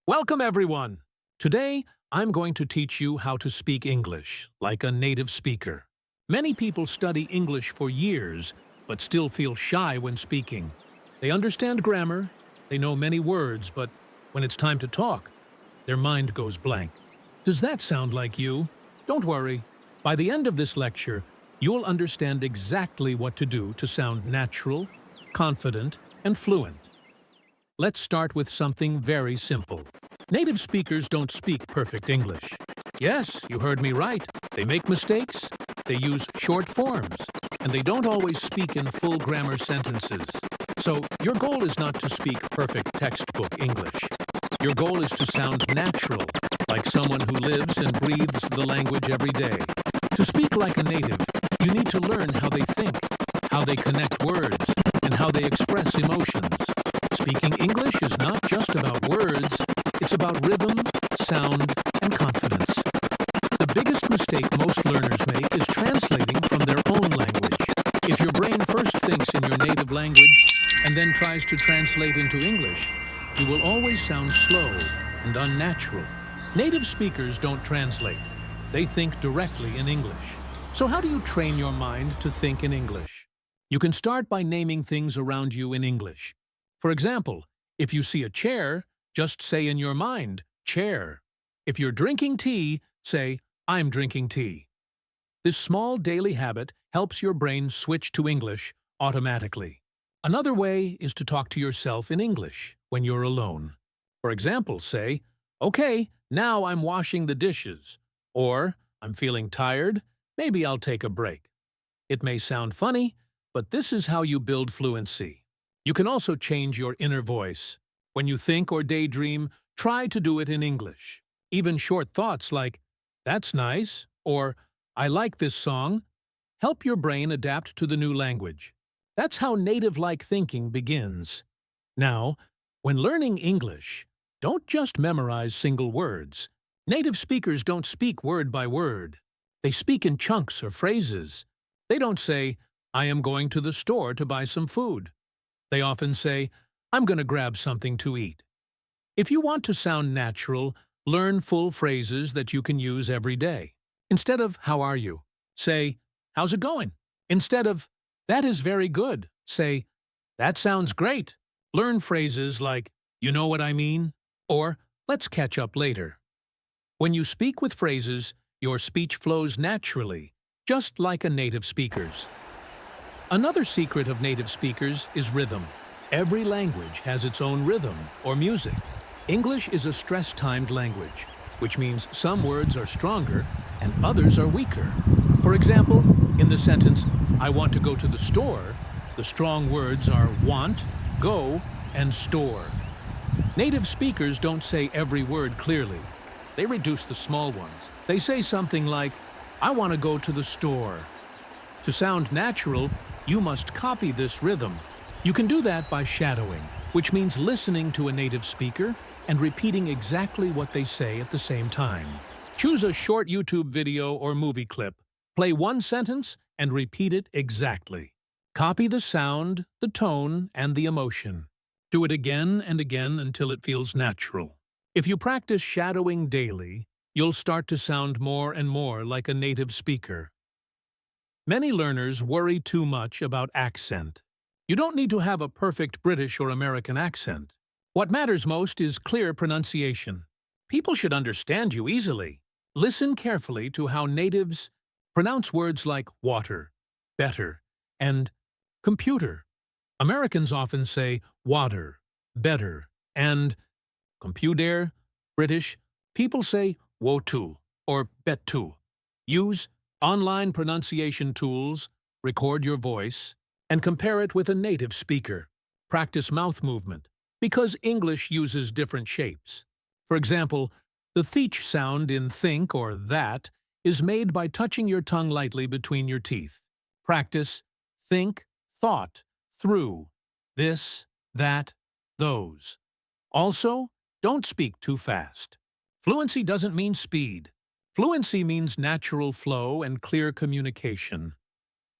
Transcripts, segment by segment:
Welcome, everyone! Today, I'm going to teach you how to speak English like a native speaker. Many people study English for years, but still feel shy when speaking. They understand grammar, they know many words, but when it's time to talk, their mind goes blank. Does that sound like you? Don't worry. By the end of this lecture, you'll understand exactly what to do to sound natural, confident, and fluent. Let's start with something very simple. Native speakers don't speak perfect English. Yes, you heard me right. They make mistakes, they use short forms, and they don't always speak in full grammar sentences. So, your goal is not to speak perfect textbook English. Your goal is to sound natural, like someone who lives and breathes the language every day. To speak like a native, you need to learn how they think, how they connect words, and how they express emotions. Speaking English is not just about words, it's about rhythm, sound, and confidence. The biggest mistake most learners make is translating from their own language. If your brain first thinks in your native language and then tries to translate into English, you will always sound slow and unnatural. Native speakers don't translate. They think directly in English. So how do you train your mind to think in English? You can start by naming things around you in English. For example, if you see a chair, just say in your mind, chair. If you're drinking tea, say, I'm drinking tea. This small daily habit helps your brain switch to English automatically. Another way is to talk to yourself in English when you're alone. For example, say, okay, now I'm washing the dishes. Or, I'm feeling tired, maybe I'll take a break. It may sound funny, but this is how you build fluency. You can also change your inner voice. When you think or daydream, try to do it in English. Even short thoughts like, that's nice, or I like this song, help your brain adapt to the new language. That's how native-like thinking begins. Now, when learning English, don't just memorize single words. Native speakers don't speak word by word. They speak in chunks or phrases. They don't say, I am going to the store to buy some food. They often say, I'm going to grab something to eat. If you want to sound natural, learn full phrases that you can use every day. Instead of, how are you? Say, how's it going? Instead of, that is very good, say, that sounds great. Learn phrases like, you know what I mean? Or, let's catch up later. When you speak with phrases, your speech flows naturally, just like a native speaker's. Another secret of native speakers is rhythm. Every language has its own rhythm or music. English is a stress-timed language, which means some words are stronger and others are weaker. For example, in the sentence, I want to go to the store, the strong words are want, go, and store. Native speakers don't say every word clearly. They reduce the small ones. They say something like, I want to go to the store. To sound natural, you must copy this rhythm. You can do that by shadowing, which means listening to a native speaker and repeating exactly what they say at the same time. Choose a short YouTube video or movie clip, play one sentence, and repeat it exactly. Copy the sound, the tone, and the emotion. Do it again and again until it feels natural. If you practice shadowing daily, you'll start to sound more and more like a native speaker. Many learners worry too much about accent. You don't need to have a perfect British or American accent. What matters most is clear pronunciation. People should understand you easily. Listen carefully to how natives pronounce words like water, better, and computer. Americans often say water, better, and computer. British people say wotu or betu. Use online pronunciation tools, record your voice, and compare it with a native speaker. Practice mouth movement, because English uses different shapes. For example, the th sound in think or that is made by touching your tongue lightly between your teeth. Practice think, thought, through, this, that, those. Also, don't speak too fast. Fluency doesn't mean speed. Fluency means natural flow and clear communication.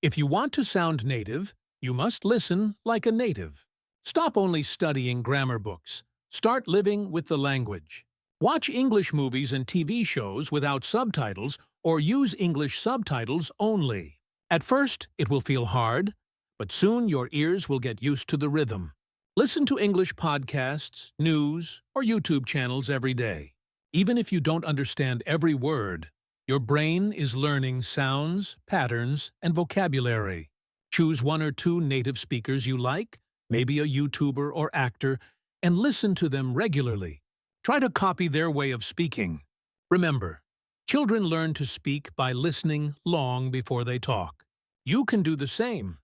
If you want to sound native, you must listen like a native. Stop only studying grammar books. Start living with the language. Watch English movies and TV shows without subtitles or use English subtitles only. At first, it will feel hard, but soon your ears will get used to the rhythm. Listen to English podcasts, news, or YouTube channels every day. Even if you don't understand every word, your brain is learning sounds, patterns, and vocabulary. Choose one or two native speakers you like, maybe a YouTuber or actor, and listen to them regularly. Try to copy their way of speaking. Remember, children learn to speak by listening long before they talk. You can do the same.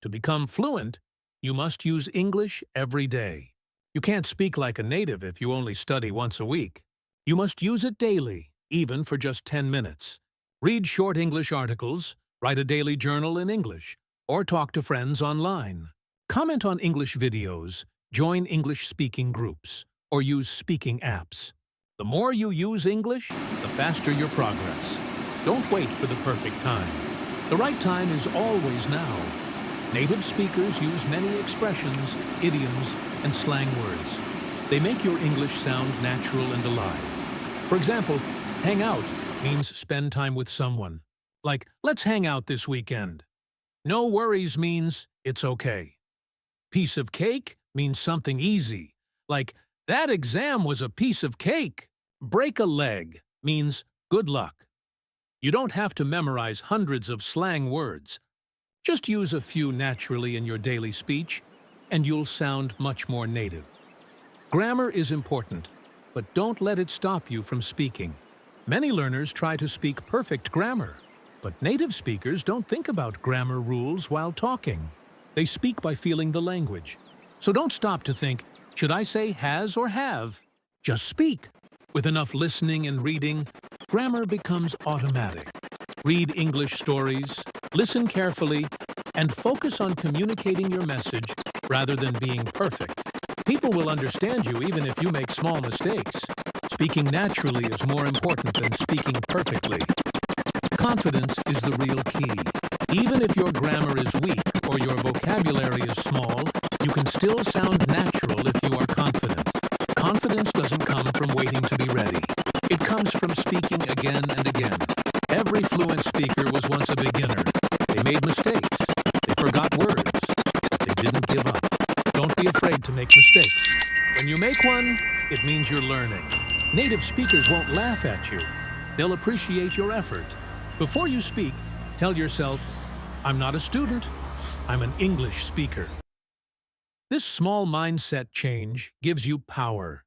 To become fluent, you must use English every day. You can't speak like a native if you only study once a week. You must use it daily, even for just 10 minutes. Read short English articles, write a daily journal in English, or talk to friends online. Comment on English videos, join English speaking groups, or use speaking apps. The more you use English, the faster your progress. Don't wait for the perfect time. The right time is always now. Native speakers use many expressions, idioms, and slang words. They make your English sound natural and alive. For example, hang out means spend time with someone. Like, let's hang out this weekend. No worries means it's okay. Piece of cake means something easy. Like, that exam was a piece of cake. Break a leg means good luck. You don't have to memorize hundreds of slang words. Just use a few naturally in your daily speech, and you'll sound much more native. Grammar is important, but don't let it stop you from speaking. Many learners try to speak perfect grammar, but native speakers don't think about grammar rules while talking. They speak by feeling the language. So don't stop to think, should I say has or have? Just speak. With enough listening and reading, grammar becomes automatic. Read English stories, listen carefully, and focus on communicating your message rather than being perfect. People will understand you even if you make small mistakes. Speaking naturally is more important than speaking perfectly. Confidence is the real key. Even if your grammar is weak or your vocabulary is small, you can still sound natural if you are confident. Confidence doesn't come from waiting to be ready. It comes from speaking again and again. Every fluent speaker was once a beginner. They made mistakes. They forgot words. But they didn't give up. Don't be afraid to make mistakes. When you make one, it means you're learning. Native speakers won't laugh at you. They'll appreciate your effort. Before you speak, tell yourself, I'm not a student, I'm an English speaker. This small mindset change gives you power.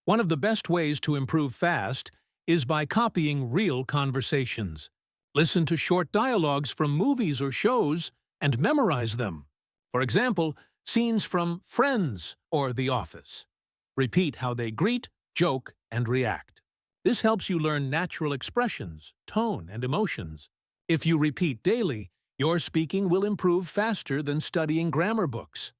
One of the best ways to improve fast is by copying real conversations. Listen to short dialogues from movies or shows and memorize them. For example, scenes from Friends or The Office. Repeat how they greet, joke, and react. This helps you learn natural expressions, tone, and emotions. If you repeat daily, your speaking will improve faster than studying grammar books.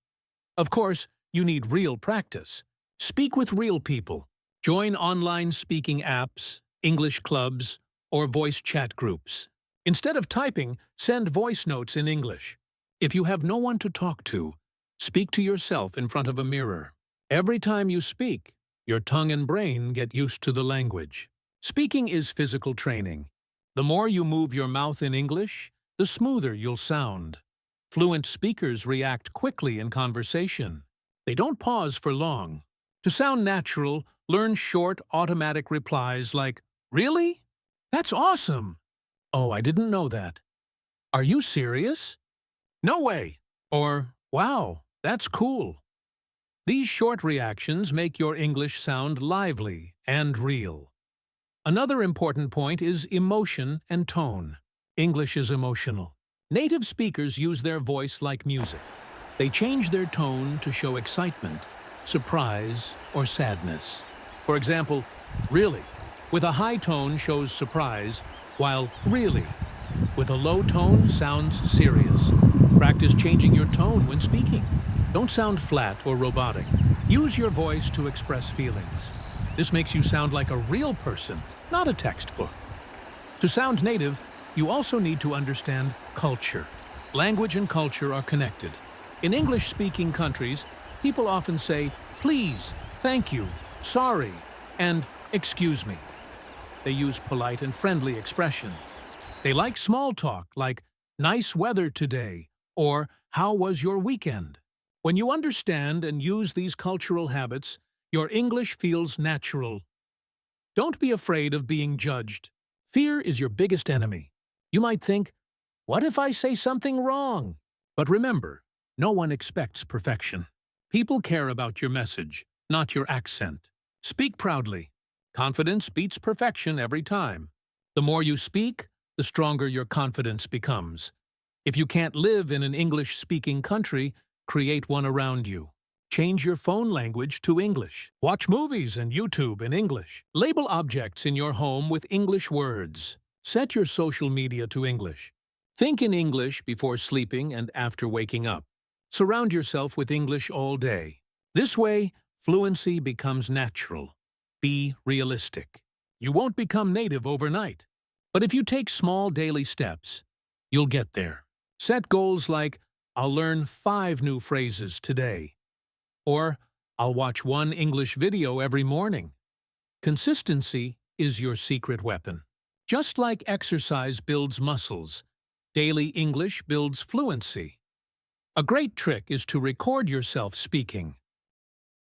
Of course, you need real practice. Speak with real people. Join online speaking apps, English clubs, or voice chat groups. Instead of typing, send voice notes in English. If you have no one to talk to, speak to yourself in front of a mirror. Every time you speak, your tongue and brain get used to the language. Speaking is physical training. The more you move your mouth in English, the smoother you'll sound. Fluent speakers react quickly in conversation. They don't pause for long. To sound natural, learn short, automatic replies like, "Really? That's awesome!" "Oh, I didn't know that." "Are you serious?" "No way!" Or, "Wow, that's cool." These short reactions make your English sound lively and real. Another important point is emotion and tone. English is emotional. Native speakers use their voice like music. They change their tone to show excitement, surprise, or sadness. For example, "really" with a high tone shows surprise, while "really" with a low tone sounds serious. Practice changing your tone when speaking. Don't sound flat or robotic. Use your voice to express feelings. This makes you sound like a real person, not a textbook. To sound native, you also need to understand culture. Language and culture are connected. In English-speaking countries, people often say, "please," thank you, sorry, and excuse me. They use polite and friendly expressions. They like small talk like, nice weather today, or how was your weekend? When you understand and use these cultural habits, your English feels natural. Don't be afraid of being judged. Fear is your biggest enemy. You might think, what if I say something wrong? But remember, no one expects perfection. People care about your message, not your accent. Speak proudly. Confidence beats perfection every time. The more you speak, the stronger your confidence becomes. If you can't live in an English-speaking country, create one around you. Change your phone language to English. Watch movies and YouTube in English. Label objects in your home with English words. Set your social media to English. Think in English before sleeping and after waking up. Surround yourself with English all day. This way, fluency becomes natural. Be realistic. You won't become native overnight. But if you take small daily steps, you'll get there. Set goals like, I'll learn 5 new phrases today. Or, I'll watch 1 English video every morning. Consistency is your secret weapon. Just like exercise builds muscles, daily English builds fluency. A great trick is to record yourself speaking.